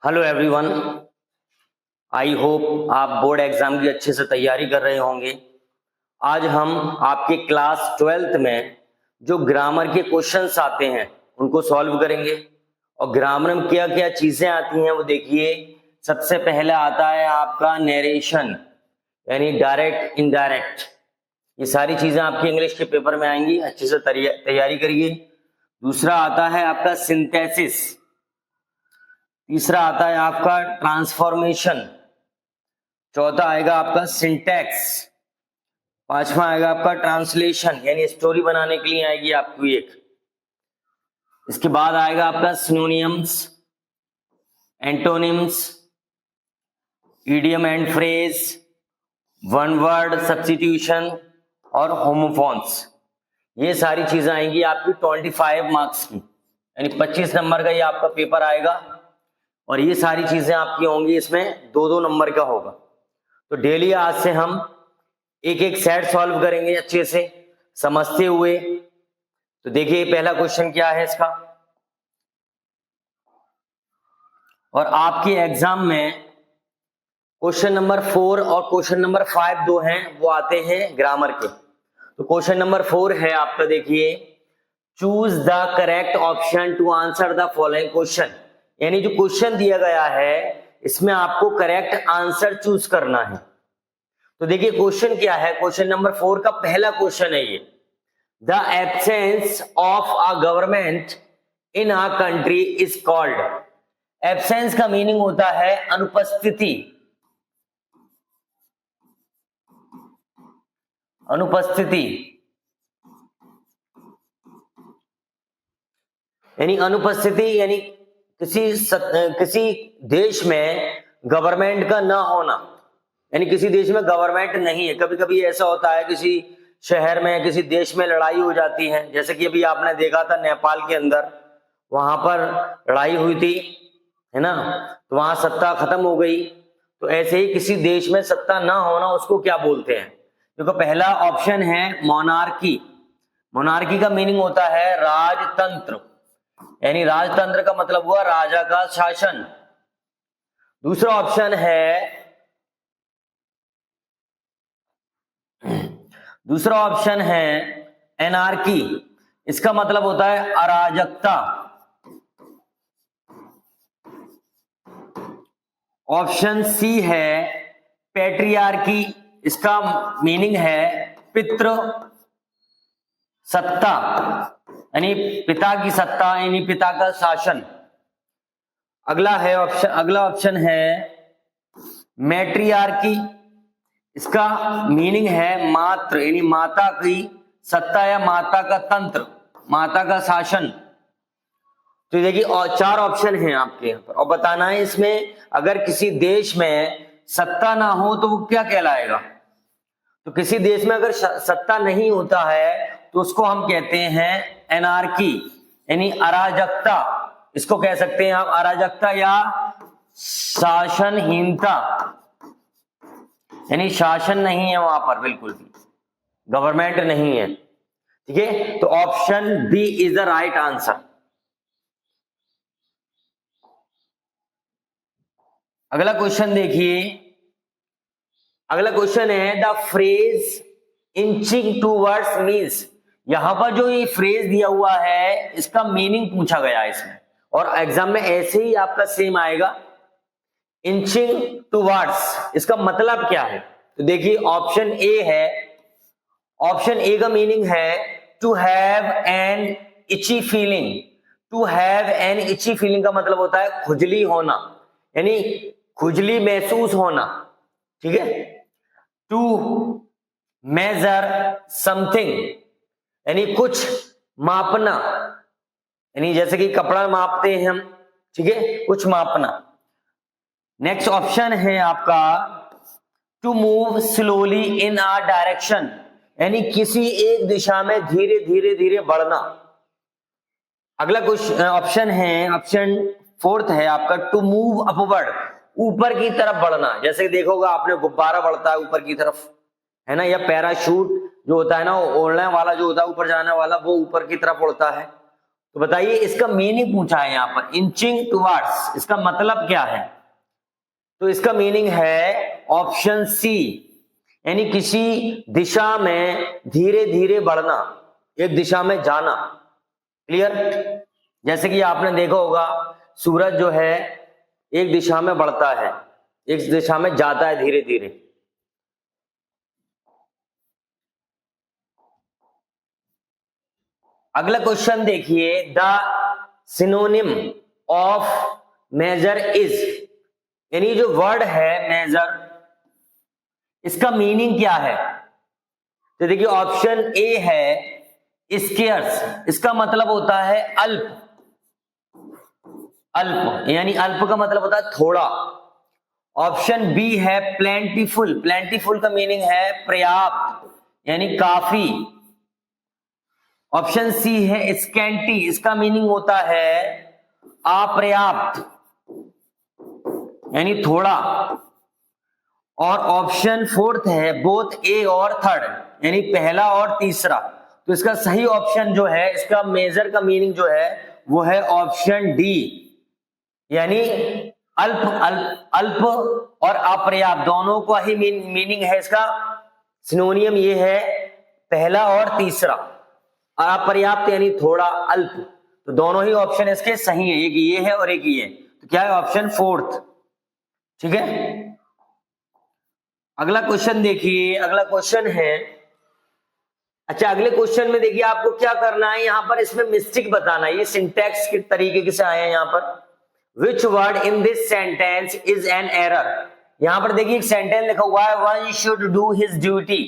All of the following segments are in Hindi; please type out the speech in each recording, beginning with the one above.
Hello everyone. आई होप आप बोर्ड एग्जाम की अच्छे से तैयारी कर रहे होंगे। आज हम आपके क्लास 12th में जो ग्रामर के क्वेश्चंस आते हैं उनको सॉल्व करेंगे। और ग्रामर में क्या क्या चीजें आती हैं वो देखिए। सबसे पहले आता है आपका नरेशन, यानी डायरेक्ट इनडायरेक्ट। ये सारी चीजें आपकी इंग्लिश के पेपर में आएंगी, अच्छे से तैयारी करिए। दूसरा आता है आपका सिंथेसिस। तीसरा आता है आपका ट्रांसफॉर्मेशन। चौथा आएगा आपका सिंटैक्स। पांचवा आएगा आपका ट्रांसलेशन, यानी स्टोरी बनाने के लिए आएगी आपको एक। इसके बाद आएगा आपका synonyms, antonyms, idiom and phrase, one word substitution और होमोफोन्स। ये सारी चीजें आएंगी आपकी 25 मार्क्स की, यानी 25 नंबर का ये आपका पेपर आएगा। और ये सारी चीजें आपकी होंगी, इसमें 2-2 नंबर का होगा। तो डेली आज से हम एक एक सेट सॉल्व करेंगे अच्छे से समझते हुए। तो देखिए पहला क्वेश्चन क्या है इसका। और आपके एग्जाम में क्वेश्चन नंबर 4 और क्वेश्चन नंबर 5 दो हैं, वो आते हैं ग्रामर के। तो क्वेश्चन नंबर 4 है आपका, देखिए, choose the correct option to answer the following question. यानी जो क्वेश्चन दिया गया है इसमें आपको करेक्ट आंसर चूज करना है। तो देखिए क्वेश्चन क्या है। क्वेश्चन नंबर 4 का पहला क्वेश्चन है ये, the absence of a government in a country is called. Absence का मीनिंग होता है अनुपस्थिति। अनुपस्थिति यानी अनुपस्थिति, यानी किसी देश में गवर्नमेंट का ना होना, यानी किसी देश में गवर्नमेंट नहीं है। कभी कभी ऐसा होता है किसी शहर में, किसी देश में लड़ाई हो जाती है, जैसे कि अभी आपने देखा था नेपाल के अंदर, वहां पर लड़ाई हुई थी, है ना, तो वहां सत्ता खत्म हो गई। तो ऐसे ही किसी देश में सत्ता ना होना, उसको क्या बोलते हैं। देखो पहला ऑप्शन है मोनार्की। मोनार्की का मीनिंग होता है राजतंत्र, यानी राजतंत्र का मतलब हुआ राजा का शासन। दूसरा ऑप्शन है एनार्की। इसका मतलब होता है अराजकता। ऑप्शन सी है पैट्रियार्की। इसका मीनिंग है पितृ सत्ता, यानी पिता की सत्ता, यानी पिता का शासन। अगला ऑप्शन है मैट्रियार्की। इसका मीनिंग है मातृ, यानी माता की सत्ता या माता का तंत्र, माता का शासन। तो देखिए और 4 ऑप्शन हैं आपके यहाँ पर, और बताना है इसमें अगर किसी देश में सत्ता ना हो तो वो क्या कहलाएगा। तो किसी देश में अगर सत्ता नहीं होता है तो उसको हम कहते हैं एनार्की, यानी अराजकता। इसको कह सकते हैं आप अराजकता या शासनहीनता, यानी शासन नहीं है वहां पर, बिल्कुल भी गवर्नमेंट नहीं है। ठीक है, तो option B is the right answer. अगला क्वेश्चन देखिए। अगला क्वेश्चन है the phrase inching towards means. यहां पर जो ये फ्रेज दिया हुआ है इसका मीनिंग पूछा गया है इसमें, और एग्जाम में ऐसे ही आपका सेम आएगा। इंचिंग टूवर्ड्स इसका मतलब क्या है। तो देखिए ऑप्शन ए है, ऑप्शन ए का मीनिंग है to have an itchy feeling. To have an itchy feeling का मतलब होता है खुजली होना, यानी खुजली महसूस होना। ठीक है, टू मेजर समथिंग, यानी कुछ मापना, यानी जैसे कि कपड़ा मापते हैं हम, ठीक है, कुछ मापना। नेक्स्ट ऑप्शन है आपका to move slowly in a direction, यानी किसी एक दिशा में धीरे धीरे धीरे बढ़ना। अगला क्वेश्चन ऑप्शन है, ऑप्शन 4th है आपका टू मूव अपवर्ड, ऊपर की तरफ बढ़ना। जैसे देखोगा आपने गुब्बारा बढ़ता है ऊपर की तरफ, है ना, या पैराशूट जो होता है ना, ओढ़ने वाला जो होता है ऊपर जाने वाला, वो ऊपर की तरफ उड़ता है। तो बताइए इसका मीनिंग पूछा है यहां पर, इंचिंग टुवर्ड्स, इसका मतलब क्या है? तो इसका मीनिंग है ऑप्शन सी, यानी किसी दिशा में धीरे धीरे बढ़ना, एक दिशा में जाना। क्लियर? जैसे कि आपने देखा होगा सूरज जो है एक दिशा में बढ़ता है, एक दिशा में जाता है धीरे धीरे। अगला क्वेश्चन देखिए, the synonym of major is, यानी जो वर्ड है मेजर, इसका मीनिंग क्या है? तो देखिए ऑप्शन ए है स्केर्स, इसका मतलब होता है अल्प, अल्प यानी अल्प का मतलब होता है थोड़ा। ऑप्शन बी है प्लेंटीफुल, प्लेंटीफुल का मीनिंग है पर्याप्त यानी काफी। ऑप्शन सी है स्कैंटी, इसका मीनिंग होता है अपर्याप्त यानी थोड़ा। और ऑप्शन फोर्थ है बोथ ए और थर्ड, यानी पहला और तीसरा। तो इसका सही ऑप्शन जो है, इसका मेजर का मीनिंग जो है वो है ऑप्शन डी, यानी अल्प, अल्प अल्प और अपर्याप्त दोनों का ही मीनिंग है। इसका सिनोनियम ये है पहला और तीसरा, अपर्याप्त यानी थोड़ा, अल्प। तो दोनों ही ऑप्शन इसके सही है, एक ये है और एक ये है। तो क्या है? Option fourth. ठीक है, अगला क्वेश्चन देखिए। अगला क्वेश्चन है, अच्छा अगले क्वेश्चन में देखिए आपको क्या करना है, यहां पर इसमें मिस्टेक बताना है। ये सिंटैक्स के तरीके से आए हैं यहां पर। Which word in this sentence is an error. यहां पर देखिए एक सेंटेंस लिखा हुआ है one should do his duty,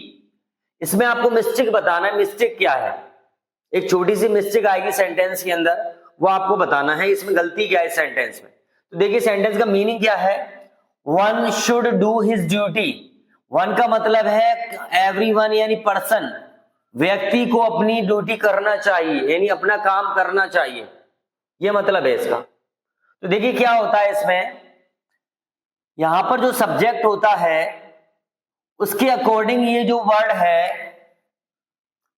इसमें आपको मिस्टेक बताना है। मिस्टेक क्या है? एक छोटी सी मिस्टेक आएगी सेंटेंस के अंदर, वो आपको बताना है इसमें गलती क्या है सेंटेंस में। तो देखिए सेंटेंस का मीनिंग क्या है, one should do his duty. One का मतलब है एवरीवन यानी पर्सन, व्यक्ति को अपनी ड्यूटी करना चाहिए यानी अपना काम करना चाहिए, ये मतलब है इसका। तो देखिए क्या होता है इसमें, यहां पर जो सब्जेक्ट होता है उसके अकॉर्डिंग ये जो वर्ड है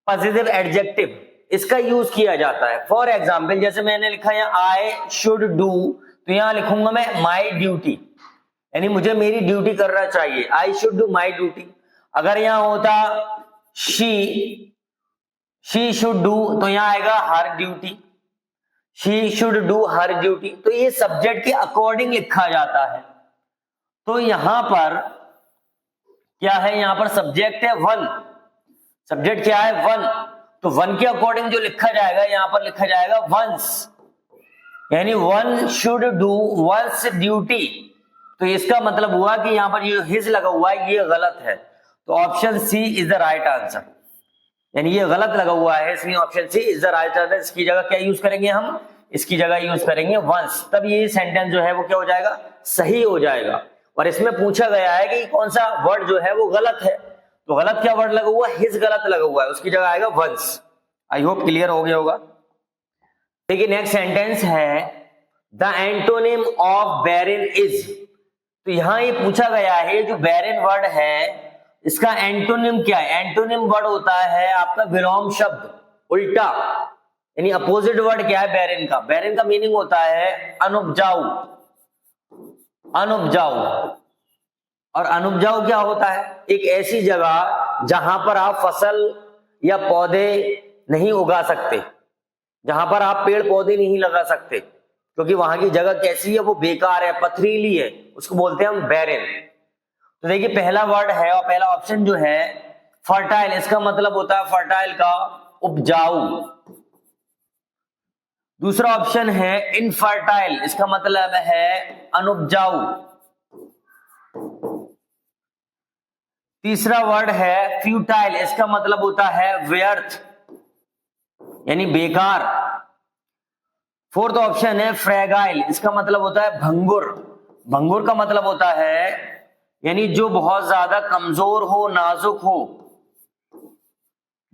पॉजिटिव एडजेक्टिव, इसका यूज किया जाता है। फॉर एग्जाम्पल जैसे मैंने लिखा है आई शुड डू, तो यहां लिखूंगा मैं माई ड्यूटी, यानी मुझे मेरी ड्यूटी करना चाहिए, I should do my duty. अगर यहां होता शी शुड डू, तो यहां आएगा her duty, she should do her duty. तो ये सब्जेक्ट के अकॉर्डिंग लिखा जाता है। तो यहां पर क्या है, यहां पर सब्जेक्ट है वन, सब्जेक्ट क्या है वन, तो वन के अकॉर्डिंग जो लिखा जाएगा यहां पर लिखा जाएगा वंस, यानी one should do once duty. तो इसका मतलब हुआ कि यहां पर ये हिज लगा हुआ है ये गलत है। तो option C is the right answer, यानी ये गलत लगा हुआ है, इसलिए option C is the right answer. इसकी जगह क्या यूज करेंगे हम, इसकी जगह यूज करेंगे वंस, तब ये सेंटेंस जो है वो क्या हो जाएगा, सही हो जाएगा। और इसमें पूछा गया है कि कौन सा वर्ड जो है वो गलत है, तो गलत क्या वर्ड लगा हुआ है, हिज गलत लगा हुआ है, उसकी जगह आएगा वंस। आई होप क्लियर हो गया होगा। देखिए नेक्स्ट सेंटेंस है the antonym of Bahrain is. तो यहां ये पूछा गया है जो बैरिन वर्ड है इसका एंटोनिम क्या है। एंटोनिम वर्ड होता है आपका विलोम शब्द, उल्टा, यानी अपोजिट वर्ड क्या है बैरिन का। बैरिन का मीनिंग होता है अनुपजाऊ, अनुपजाऊ। और अनुपजाऊ क्या होता है, एक ऐसी जगह जहां पर आप फसल या पौधे नहीं उगा सकते, जहां पर आप पेड़ पौधे नहीं लगा सकते, क्योंकि वहां की जगह कैसी है, वो बेकार है, पथरीली है, उसको बोलते हैं हम बैरिन। तो देखिए पहला वर्ड है और पहला ऑप्शन जो है फर्टाइल, इसका मतलब होता है फर्टाइल का उपजाऊ। दूसरा ऑप्शन है इनफर्टाइल, इसका मतलब है अनुपजाऊ। तीसरा वर्ड है फ्यूटाइल, इसका मतलब होता है व्यर्थ यानी बेकार। फोर्थ ऑप्शन है फ्रैगाइल, इसका मतलब होता है भंगुर। भंगुर का मतलब होता है यानी जो बहुत ज्यादा कमजोर हो, नाजुक हो।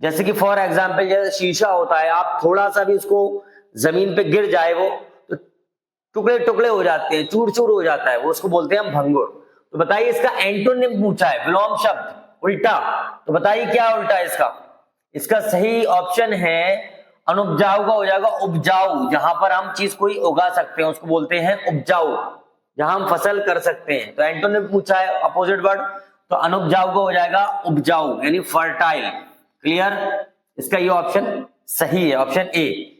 जैसे कि फॉर एग्जाम्पल जैसे शीशा होता है, आप थोड़ा सा भी उसको जमीन पे गिर जाए वो तो टुकड़े टुकड़े हो जाते हैं, चूर चूर हो जाता है, वो उसको बोलते हैं हम भंगुर। तो बताइए इसका एंटोनिम पूछा है, विलोम शब्द, उल्टा। तो बताइए क्या उल्टा है इसका। इसका सही ऑप्शन है अनुपजाऊ का हो जाएगा उपजाऊ, जहां पर हम चीज कोई उगा सकते हैं उसको बोलते हैं उपजाऊ, जहां हम फसल कर सकते हैं। तो एंटोन ने पूछा है अपोजिट वर्ड, तो अनुपजाऊ का हो जाएगा उपजाऊ यानी फर्टाइल। क्लियर, इसका ये ऑप्शन सही है, ऑप्शन ए।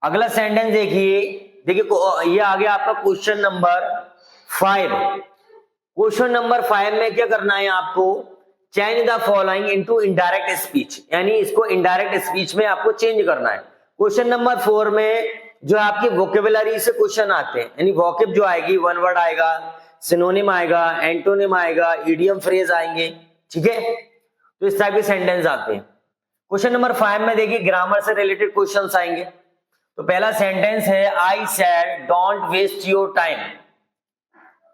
अगला सेंटेंस देखिए, देखिए ये आ गया आपका क्वेश्चन नंबर 5। क्वेश्चन नंबर 5 में क्या करना है आपको, change the following into indirect speech, यानी इसको इनडायरेक्ट स्पीच में आपको चेंज करना है। क्वेश्चन नंबर 4 में जो आपकी वोकेबुलरी से क्वेश्चन आते हैं, यानी वोकेब जो आएगी, वन वर्ड आएगा, सिनोनिम आएगा, एंटोनिम आएगा, इडियम फ्रेज आएंगे, ठीक है। तो इस टाइप के सेंटेंस आते हैं। क्वेश्चन नंबर 5 में देखिए ग्रामर से रिलेटेड क्वेश्चंस आएंगे। तो पहला सेंटेंस है, I said don't waste your time,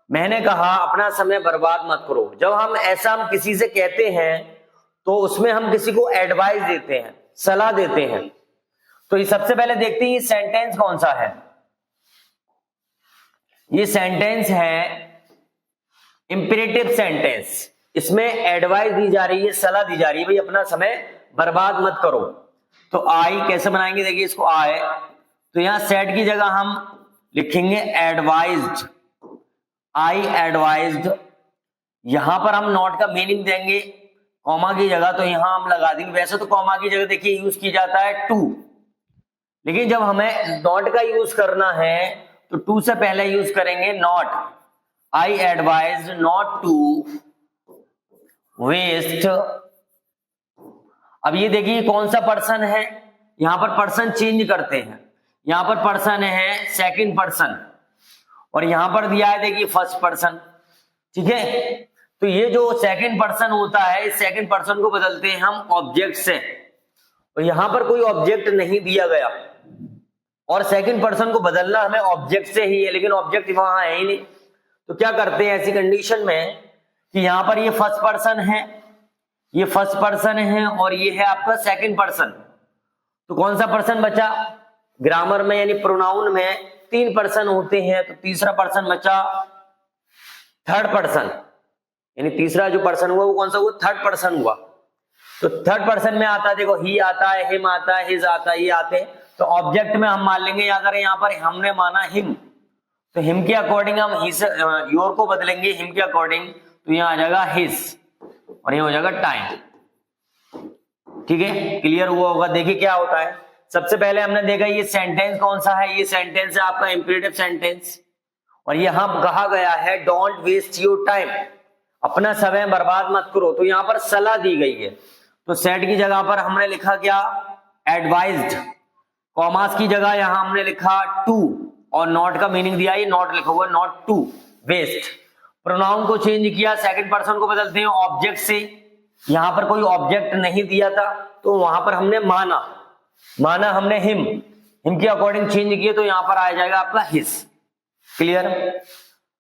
मैंने कहा अपना समय बर्बाद मत करो। जब हम ऐसा हम किसी से कहते हैं तो उसमें हम किसी को एडवाइस देते हैं, सलाह देते हैं। तो ये सबसे पहले देखते हैं ये सेंटेंस कौन सा है। ये सेंटेंस है इंपेरेटिव सेंटेंस, इसमें एडवाइस दी जा रही है, सलाह दी जा रही है, भाई अपना समय बर्बाद मत करो। तो आई कैसे बनाएंगे, देखिए इसको आई, तो यहां सेड की जगह हम लिखेंगे एडवाइज्ड, आई एडवाइज्ड। यहां पर हम नॉट का मीनिंग देंगे कॉमा की जगह, तो यहां हम लगा देंगे, वैसे तो कॉमा की जगह देखिए यूज की जाता है टू, लेकिन जब हमें नॉट का यूज करना है तो टू से पहले यूज करेंगे not. I advised not to waste. अब ये देखिए कौन सा पर्सन है, यहां पर पर्सन चेंज करते हैं, यहां पर पर्सन है सेकंड पर्सन और यहां पर दिया है देखिए फर्स्ट पर्सन, ठीक है। तो ये जो सेकंड पर्सन होता है, इस सेकंड पर्सन को बदलते हैं हम ऑब्जेक्ट से, और यहां पर कोई ऑब्जेक्ट नहीं दिया गया और सेकंड पर्सन को बदलना हमें ऑब्जेक्ट से ही है, लेकिन ऑब्जेक्ट वहां है ही नहीं। तो क्या करते हैं ऐसी कंडीशन में कि यहां पर ये फर्स्ट पर्सन है, ये फर्स्ट पर्सन है और ये है आपका सेकंड पर्सन। तो कौन सा पर्सन बचा, ग्रामर में यानी प्रोनाउन में 3 पर्सन होते हैं, तो तीसरा पर्सन बचा थर्ड पर्सन, यानी तीसरा जो पर्सन हुआ वो कौन सा हुआ, थर्ड पर्सन हुआ। तो थर्ड पर्सन में आता है, देखो ही आता है, हिम आता है, हिज आता है, ये आते हैं। तो ऑब्जेक्ट में हम मान लेंगे, अगर यहाँ पर हमने माना हिम, तो हिम के अकॉर्डिंग हम हिज योर को बदलेंगे हिम के अकॉर्डिंग, तो यहाँ आ जाएगा हिज और ये हो जाएगा टाइम, ठीक है। क्लियर हुआ होगा। देखिए क्या होता है, सबसे पहले हमने देखा ये सेंटेंस कौन सा है, ये सेंटेंस है आपका इंपेरेटिव सेंटेंस, और यहां कहा गया है डोंट वेस्ट योर टाइम, अपना समय बर्बाद मत करो। तो यहां पर सलाह दी गई है, तो सेड की जगह पर हमने लिखा क्या, एडवाइज्ड। कॉमास की जगह यहां हमने लिखा टू और नॉट का मीनिंग दिया, ये नॉट लिखा हुआ, नॉट टू वेस्ट। प्रोनाउन को चेंज किया, सेकंड पर्सन को बदलते हैं ऑब्जेक्ट से, यहां पर कोई ऑब्जेक्ट नहीं दिया था तो वहां पर हमने माना हमने हिम के अकॉर्डिंग चेंज किए, तो यहां पर आ जाएगा आपका हिज। क्लियर।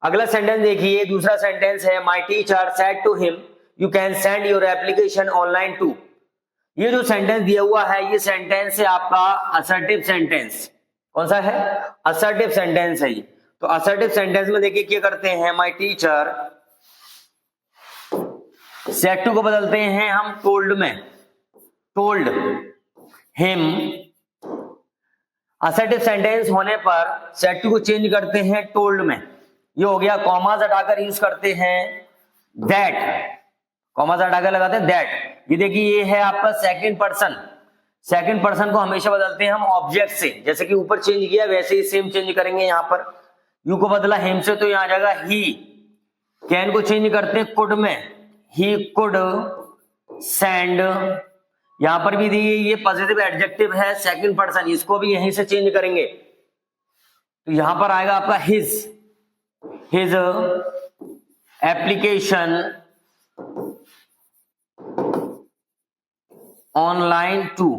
अगला सेंटेंस देखिए, दूसरा सेंटेंस है my teacher said to him you can send your application online too. ये जो सेंटेंस दिया हुआ है, ये सेंटेंस है आपका असर्टिव सेंटेंस। कौन सा है, असर्टिव सेंटेंस है ये। तो असर्टिव सेंटेंस में देखिए क्या करते हैं, माय टीचर सेड टू को बदलते हैं हम टोल्ड में, टोल्ड हिम। असर्टिव सेंटेंस होने पर सेड टू को चेंज करते हैं टोल्ड में, ये हो गया। कॉमास हटाकर यूज करते हैं दैट, कॉमास हटाकर लगाते हैं दैट। ये देखिए ये है आपका सेकंड पर्सन, सेकंड पर्सन को हमेशा बदलते हैं हम ऑब्जेक्ट से, जैसे कि ऊपर चेंज किया वैसे ही सेम चेंज करेंगे। यहां पर यू को बदला हिम से, तो यहां आ जाएगा ही। कैन को चेंज करते हैं कुड में, ही कुड सेंड। यहां पर भी दिए ये पॉजिटिव एडजेक्टिव है सेकंड पर्सन, इसको भी यहीं से चेंज करेंगे, तो यहां पर आएगा आपका his application online too.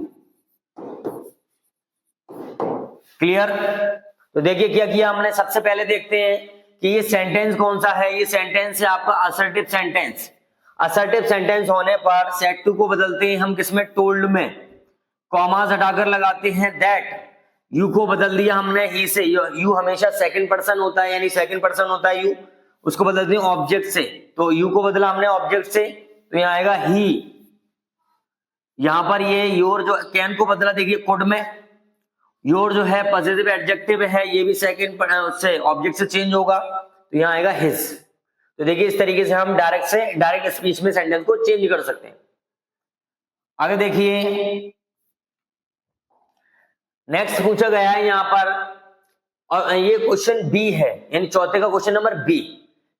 Clear. तो देखिए क्या किया हमने, सबसे पहले देखते हैं कि ये सेंटेंस कौन सा है। ये सेंटेंस है आपका असर्टिव सेंटेंस। असर्टिव सेंटेंस होने पर सेड टू को बदलते हैं हम किसमें, टोल्ड में। कॉमास हटाकर लगाते हैं दैट। यू को बदल दिया हमने ही से, यू हमेशा सेकंड पर्सन होता है, यानी सेकंड पर्सन होता है यू, उसको बदलते हैं ऑब्जेक्ट से। तो यू को बदला हमने ऑब्जेक्ट से, तो यहां आएगा ही। यहां पर ये योर जो कैन को बदला, देखिए कुड में योर जो है पॉजिटिव एडजेक्टिव है, ये भी सेकंड उससे ऑब्जेक्ट से चेंज होगा, तो यहां आएगा हिज। तो देखिए इस तरीके से हम डायरेक्ट स्पीच में सेंटेंस को चेंज कर सकते हैं। आगे देखिए नेक्स्ट पूछा गया है यहां पर, और ये क्वेश्चन बी है, यानी चौथे का क्वेश्चन नंबर बी।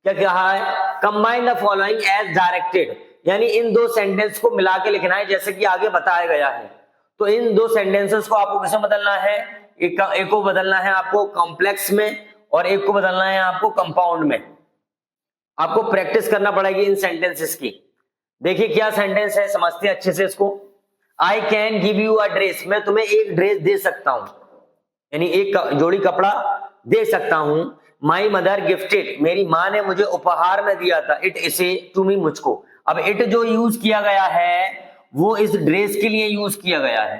क्या कहा है? Combine the following as directed, यानी इन दो सेंटेंस को मिला के लिखना है जैसे कि आगे बताया गया है। तो इन दो सेंटेंसेस को आपको किसमें बदलना है? एक को बदलना है आपको कॉम्प्लेक्स में और एक को बदलना है आपको कंपाउंड में। आपको प्रैक्टिस करना पड़ेगी इन सेंटेंसेस की। देखिए क्या सेंटेंस है, समझते हैं अच्छे से इसको। I can give you a dress, मैं तुम्हें एक ड्रेस दे सकता हूं, यानी एक जोड़ी कपड़ा दे सकता हूं। माई मदर गिफ्टेड, मेरी माँ ने मुझे उपहार में दिया था, इट इसे टू मी, मुझको। अब इट जो यूज किया गया है वो इस ड्रेस के लिए यूज किया गया है।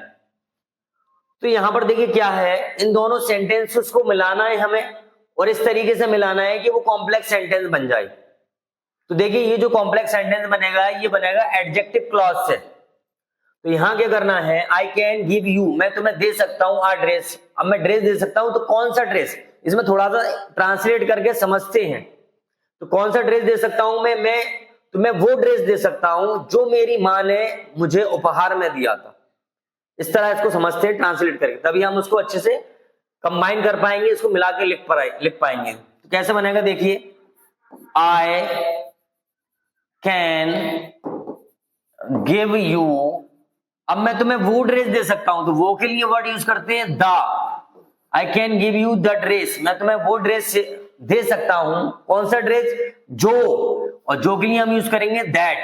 तो यहां पर देखिए क्या है, इन दोनों सेंटेंसेस को मिलाना है हमें, और इस तरीके से मिलाना है कि वो कॉम्प्लेक्स सेंटेंस बन जाए। तो देखिए ये जो कॉम्प्लेक्स सेंटेंस बनेगा ये बनेगा एडजेक्टिव क्लॉज से। तो यहां क्या करना है, आई कैन गिव यू, मैं तुम्हें दे सकता हूं आ ड्रेस। अब मैं ड्रेस दे सकता हूं तो कौन सा ड्रेस, इसमें थोड़ा सा ट्रांसलेट करके समझते हैं। तो कौन सा ड्रेस दे सकता हूं मैं तुम्हें वो ड्रेस दे सकता हूं जो मेरी माँ ने मुझे उपहार में दिया था। इस तरह इसको समझते हैं ट्रांसलेट करके, तभी हम उसको अच्छे से कंबाइन कर पाएंगे, इसको मिला के लिख पाएंगे। तो कैसे बनेगा देखिए, आई कैन गिव यू, अब मैं तुम्हें वो ड्रेस दे सकता हूं, तो वो के लिए वर्ड यूज करते हैं the. I can give you the dress, मैं तुम्हें वो ड्रेस दे सकता हूं। कौन सा ड्रेस? जो, और जो के लिए हम यूज करेंगे that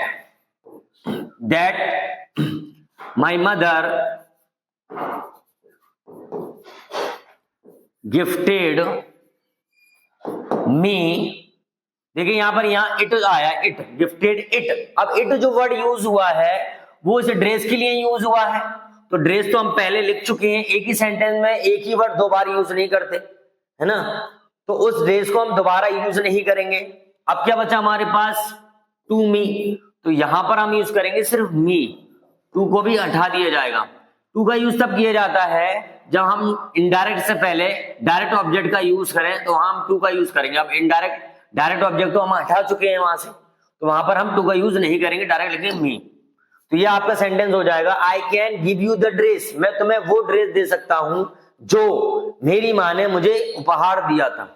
my mother gifted me. देखिए यहां पर इट आया, इट गिफ्टेड इट। अब इट जो वर्ड यूज हुआ है वो इस ड्रेस के लिए यूज हुआ है। तो ड्रेस तो हम पहले लिख चुके हैं, एक ही सेंटेंस में एक ही वर्ड दो बार यूज नहीं करते, है ना। तो उस ड्रेस को हम दोबारा यूज नहीं करेंगे। अब क्या बचा हमारे पास? टू मी, तो यहां पर हम यूज करेंगे सिर्फ मी, टू को भी हटा दिया जाएगा। टू का यूज तब किया जाता है जब हम इनडायरेक्ट से पहले डायरेक्ट ऑब्जेक्ट का यूज करें, तो हम टू का यूज करेंगे। अब डायरेक्ट ऑब्जेक्ट तो हम हटा चुके हैं वहां से, तो वहां पर हम टू का यूज नहीं करेंगे, डायरेक्ट लिखेंगे मी। तो ये आपका सेंटेंस हो जाएगा, I can give you the dress, मैं तुम्हें वो ड्रेस दे सकता हूं जो मेरी माँ ने मुझे उपहार दिया था,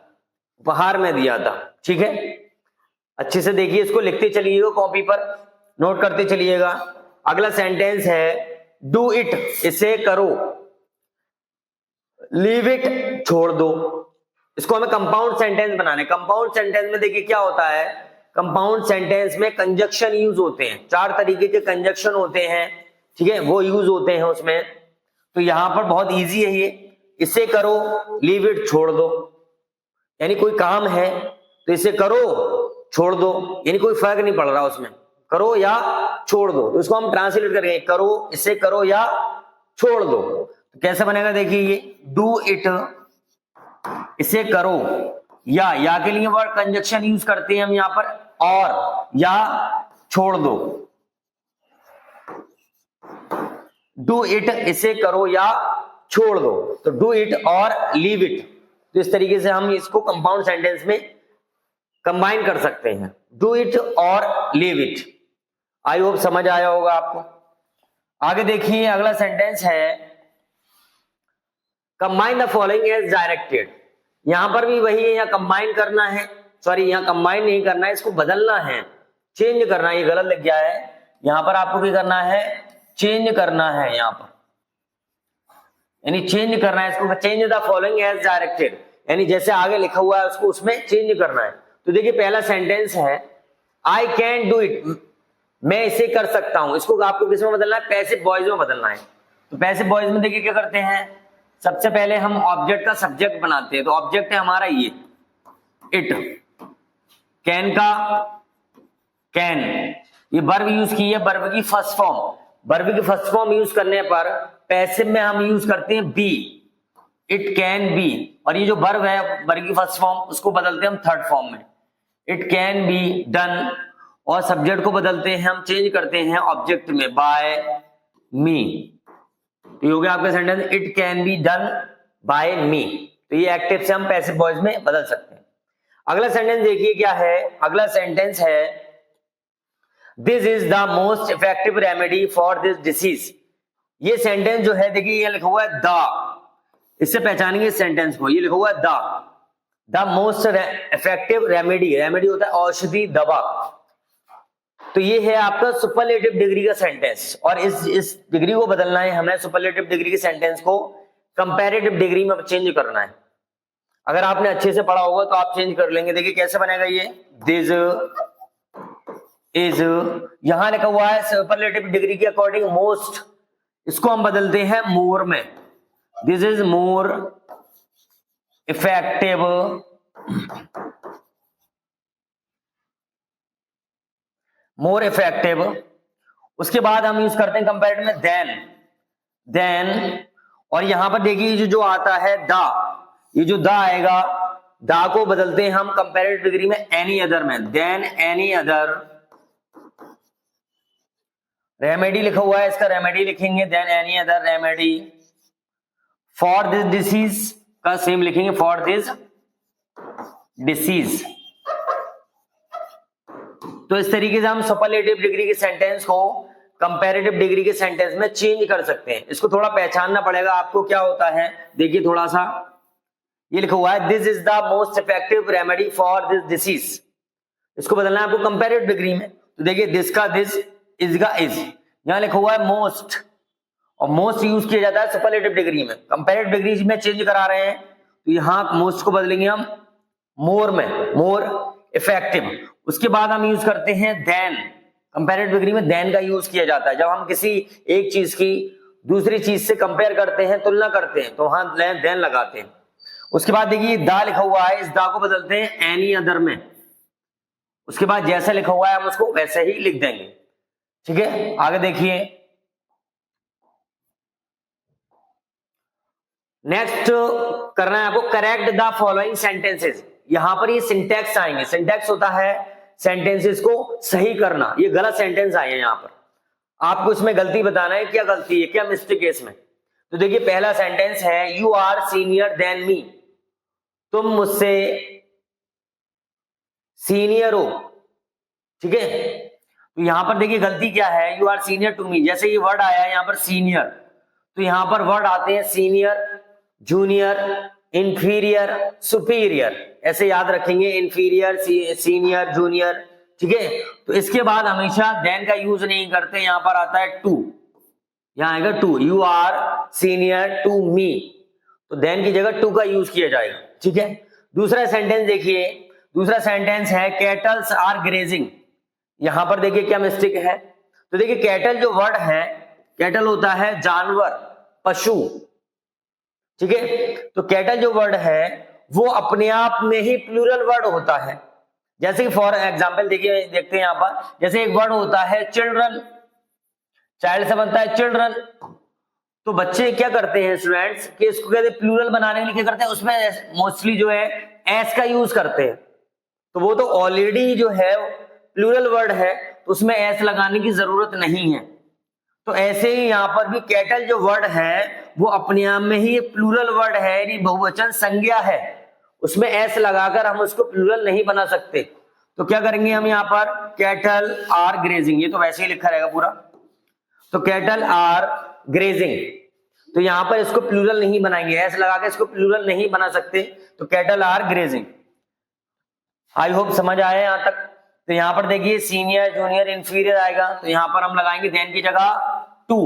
उपहार में दिया था। ठीक है, अच्छे से देखिए, इसको लिखते चलिएगा, कॉपी पर नोट करते चलिएगा। अगला सेंटेंस है डू इट, इसे करो। लीव इट, छोड़ दो। इसको हमें कंपाउंड सेंटेंस बनाने। कंपाउंड सेंटेंस में देखिए क्या होता है, कंपाउंड सेंटेंस में कंजक्शन यूज होते हैं, 4 तरीके के कंजक्शन होते हैं, ठीक है, वो यूज होते हैं उसमें। तो यहां पर बहुत इजी है ये, इसे करो, लीव इट, छोड़ दो। यानी कोई काम है तो इसे करो, छोड़ दो, यानी कोई फर्क नहीं पड़ रहा उसमें, करो या छोड़ दो। तो इसको हम ट्रांसलेट करेंगे, करो, इसे करो या छोड़ दो। तो कैसे बनेगा देखिए ये, डू इट, इसे करो, या के लिए वर्ड कंजक्शन यूज करते हैं हम यहां पर, और या छोड़ दो। डू इट, इसे करो या छोड़ दो। तो डू इट और लीव इट, तो इस तरीके से हम इसको कंपाउंड सेंटेंस में कंबाइन कर सकते हैं, डू इट और लीव इट। आई होप समझ आया होगा आपको। आगे देखिए अगला सेंटेंस है combine the following as directed. यहां पर भी वही है, यहां कंबाइन करना है, सॉरी यहां कंबाइन नहीं करना है, इसको बदलना है, चेंज करना है। ये गलत लग गया है, यहां पर आपको क्या करना है, चेंज करना है यहां पर, यानी चेंज करना है इसको, change the following as directed, यानी जैसे आगे लिखा हुआ है उसको उसमें चेंज करना है। तो देखिए पहला सेंटेंस है आई कैन डू इट, मैं इसे कर सकता हूं। इसको आपको किसमें बदलना है, पैसिव वॉइस में बदलना है। तो पैसिव वॉइस में देखिए क्या करते हैं, सबसे पहले हम ऑब्जेक्ट का सब्जेक्ट बनाते हैं। तो ऑब्जेक्ट है हमारा ये इट, कैन का कैन, ये वर्ब यूज की है, वर्ब की फर्स्ट फॉर्म। वर्ब की फर्स्ट फॉर्म यूज करने पर पैसिव में हम यूज करते हैं बी, इट कैन बी। और ये जो वर्ब है वर्ब की फर्स्ट फॉर्म, उसको बदलते हैं हम थर्ड फॉर्म में, इट कैन बी डन। और सब्जेक्ट को बदलते हैं हम, चेंज करते हैं ऑब्जेक्ट में, बाय मी, तो ये हो गया आपका sentence it can be done by me. तो ये एक्टिव से हम पैसिव वॉइस में बदल सकते हैं। अगला सेंटेंस देखिए क्या है, अगला सेंटेंस है this is the most effective remedy for this disease. ये सेंटेंस जो है देखिए ये लिखा हुआ है द, इससे पहचानेंगे इस सेंटेंस को, ये लिखा हुआ है the most effective remedy, remedy होता है औषधि दवा, तो ये है आपका सुपरलेटिव डिग्री का सेंटेंस। और इस डिग्री को बदलना है हमें, सुपरलेटिव डिग्री के सेंटेंस को कंपैरेटिव डिग्री में चेंज करना है। अगर आपने अच्छे से पढ़ा होगा तो आप चेंज कर लेंगे। देखिए कैसे बनेगा ये, दिस इज, यहां लिखा हुआ है सुपरलेटिव डिग्री के अकॉर्डिंग मोस्ट, इसको हम बदलते हैं मोर में, this is more effective more effective. उसके बाद हम यूज करते हैं कंपैरेटिव में देन, और यहां पर देखिए जो आता है द, ये जो द आएगा, द को बदलते हैं हम कंपैरेटिव डिग्री में एनी अदर में, देन एनी अदर रेमेडी लिखा हुआ है, इसका रेमेडी लिखेंगे than any other remedy for this disease का सेम लिखेंगे फॉर दिस डिसीज। तो इस तरीके से हम सुपरलेटिव डिग्री के सेंटेंस को कंपैरेटिव डिग्री के सेंटेंस में चेंज कर सकते हैं। इसको थोड़ा पहचानना पड़ेगा आपको क्या होता है। देखिए थोड़ा सा ये लिखा हुआ है this is the most effective remedy for this disease, इसको बदलना है आपको कंपैरेटिव डिग्री में। तो देखिए दिस का दिस, इज का इज, यहां लिखा हुआ है मोस्ट, और मोस्ट यूज किया जाता है सुपरलेटिव डिग्री में, कंपैरेटिव डिग्री में चेंज करा रहे हैं तो यहां मोस्ट को बदलेंगे हम मोर में, मोर इफेक्टिव। उसके बाद हम यूज करते हैं देन, कंपैरेटिव डिग्री में देन का यूज किया जाता है जब हम किसी एक चीज की दूसरी चीज से कंपेयर करते हैं, तुलना करते हैं, तो वहां देन लगाते हैं। उसके बाद देखिए दा लिखा हुआ है, इस दा को बदलते हैं एनी अदर में, उसके बाद जैसा लिखा हुआ है हम उसको वैसे ही लिख देंगे। ठीक है, आगे देखिए नेक्स्ट करना है आपको करेक्ट द फॉलोइंग सेंटेंसेस। यहां पर ये सिंटैक्स आएंगे, सिंटैक्स होता है सेंटेंसेस को सही करना। ये गलत सेंटेंस आए हैं, यहां पर आपको इसमें गलती बताना है, क्या गलती है, क्या मिस्टेक है इसमें। तो देखिए पहला सेंटेंस है you are senior than me, तुम मुझसे सीनियर हो। ठीक है, तो यहां पर देखिए गलती क्या है, you are senior to me, जैसे ये वर्ड आया है यहां पर सीनियर, तो यहां पर वर्ड आते हैं सीनियर, जूनियर, इंफीरियर, सुपीरियर, ऐसे याद रखेंगे, इंफीरियर, सीनियर, जूनियर। ठीक है, तो इसके बाद हमेशा देन का यूज नहीं करते, यहां पर आता है टू, यहां आएगा to, you are senior to me, तो देन की जगह टू का यूज किया जाएगा। ठीक है, दूसरा सेंटेंस देखिए, दूसरा सेंटेंस है कैटल्स आर ग्रेजिंग। यहां पर देखिए क्या मिस्टेक है, तो देखिए कैटल जो वर्ड है, कैटल होता है जानवर, पशु। ठीक है, तो कैटल जो वर्ड है वो अपने आप में ही प्लूरल वर्ड होता है। जैसे कि फॉर एग्जाम्पल देखिए, देखते हैं यहां पर, जैसे एक वर्ड होता है चिल्ड्रन, चाइल्ड से बनता है चिल्ड्रन, तो बच्चे क्या करते हैं स्टूडेंट्स कि इसको कहते हैं प्लूरल बनाने के लिए क्या करते हैं, उसमें मोस्टली जो है एस का यूज करते हैं, तो वो तो ऑलरेडी जो है प्लूरल वर्ड है तो उसमें एस लगाने की जरूरत नहीं है। तो ऐसे ही यहां पर भी कैटल जो वर्ड है वो अपने आप में ही प्लूरल वर्ड है, यानी बहुवचन संज्ञा है, उसमें एस लगाकर हम उसको प्लूरल नहीं बना सकते। तो क्या करेंगे हम यहाँ पर कैटल आर ग्रेजिंग, ये तो वैसे ही लिखा रहेगा पूरा, तो कैटल आर ग्रेजिंग, तो यहां पर इसको प्लूरल नहीं बनाएंगे, एस लगा के इसको प्लूरल नहीं बना सकते, तो cattle are grazing. I hope समझ आया यहां तक। तो यहां पर देखिए सीनियर, जूनियर, इंफीरियर आएगा, तो यहां पर हम लगाएंगे देन की जगह टू,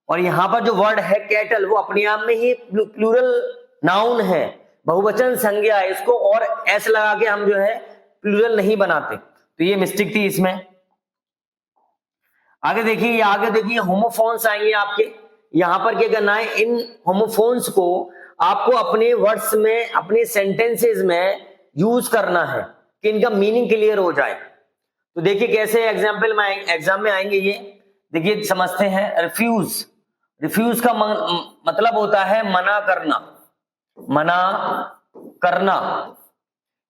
और यहां पर जो वर्ड है कैटल वो अपने आप में ही प्लूरल नाउन है, बहुवचन संज्ञा है, इसको और एस लगा के हम जो है प्लूरल नहीं बनाते, तो ये मिस्टेक थी इसमें। आगे देखिए, आगे देखिए होमोफोन्स आएंगे आपके, यहां पर क्या करना है, इन होमोफोन्स को आपको अपने वर्ड्स में, अपने सेंटेंसेस में यूज करना है कि इनका मीनिंग क्लियर हो जाए। तो देखिए कैसे एग्जाम्पल में एग्जाम में आएंगे ये, देखिए समझते हैं। रिफ्यूज, रिफ्यूज का मतलब होता है मना करना, मना करना,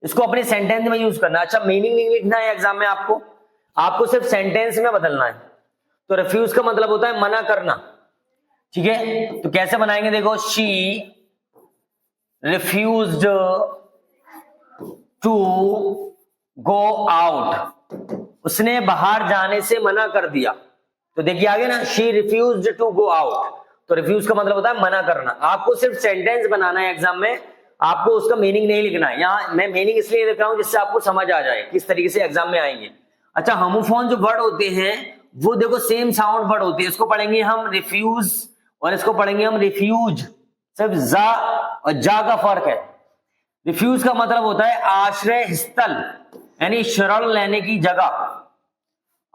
इसको अपने सेंटेंस में यूज करना। अच्छा मीनिंग नहीं लिखना है एग्जाम में, आपको सिर्फ सेंटेंस में बदलना है। तो रिफ्यूज का मतलब होता है मना करना, ठीक है। तो कैसे बनाएंगे, देखो, she refused to go out, उसने बाहर जाने से मना कर दिया। तो देखिए आगे ना, she refused to go out, तो रिफ्यूज का मतलब होता है मना करना। आपको सिर्फ सेंटेंस बनाना है एग्जाम में, आपको उसका मीनिंग नहीं लिखना है। यहाँ मैं मीनिंग इसलिए लिख रहा हूं जिससे आपको समझ आ जाए किस तरीके से एग्जाम में आएंगे। अच्छा, होमोफोन जो वर्ड होते हैं वो देखो सेम साउंड वर्ड होते हैं। इसको पढ़ेंगे हम रिफ्यूज और इसको पढ़ेंगे हम रिफ्यूज, सिर्फ जा और जा का फर्क है। रिफ्यूज का मतलब होता है आश्रय स्थल, यानी शरण लेने की जगह।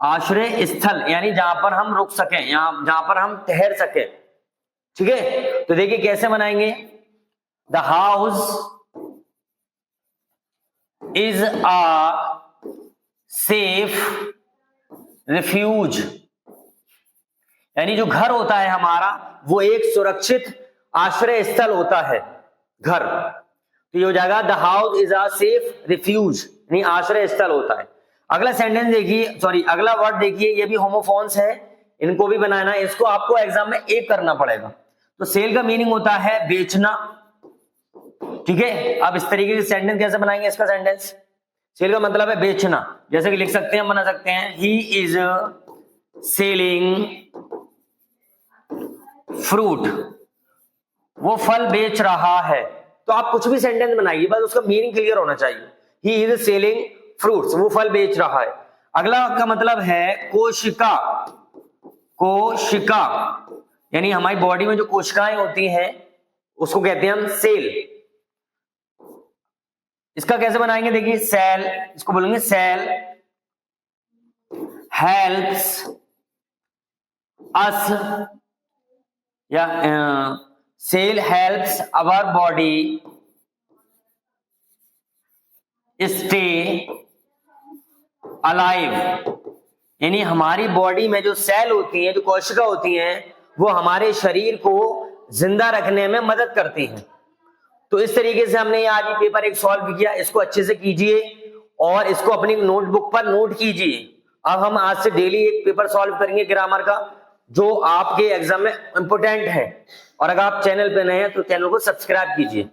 आश्रय स्थल यानी जहां पर हम रुक सकें, यहां जहां पर हम ठहर सकें, ठीक है। तो देखिए कैसे बनाएंगे, the house is a safe refuge, यानी जो घर होता है हमारा वो एक सुरक्षित आश्रय स्थल होता है, घर। तो ये हो जाएगा the house is a safe refuge, यानी आश्रय स्थल होता है। अगला सेंटेंस देखिए, सॉरी अगला वर्ड देखिए, ये भी होमोफोन्स है, इनको भी बनाना है। इसको आपको एग्जाम में एक करना पड़ेगा। तो सेल का मीनिंग होता है बेचना, ठीक है। अब इस तरीके से सेंटेंस कैसे बनाएंगे, इसका सेंटेंस, सेल का मतलब है बेचना, जैसे कि लिख सकते हैं, बना सकते हैं, ही इज सेलिंग फ्रूट, वो फल बेच रहा है। तो आप कुछ भी सेंटेंस बनाइए, बस उसका मीनिंग क्लियर होना चाहिए। ही इज सेलिंग फ्रूट्स, वो फल बेच रहा है। अगला का मतलब है कोशिका, कोशिका यानी हमारी बॉडी में जो कोशिकाएं होती हैं उसको कहते हैं हम सेल। इसका कैसे बनाएंगे, देखिए, सेल, इसको बोलेंगे सेल हेल्प्स अस, या cell helps our body stay alive, यानी हमारी बॉडी में जो सेल होती हैं, जो कोशिका होती हैं, वो हमारे शरीर को जिंदा रखने में मदद करती हैं। तो इस तरीके से हमने आज ये पेपर एक सॉल्व किया, इसको अच्छे से कीजिए और इसको अपनी नोटबुक पर नोट कीजिए। अब हम आज से डेली एक पेपर सॉल्व करेंगे ग्रामर का, जो आपके एग्जाम में इंपॉर्टेंट है। और अगर आप चैनल पे नए हैं तो चैनल को सब्सक्राइब कीजिए।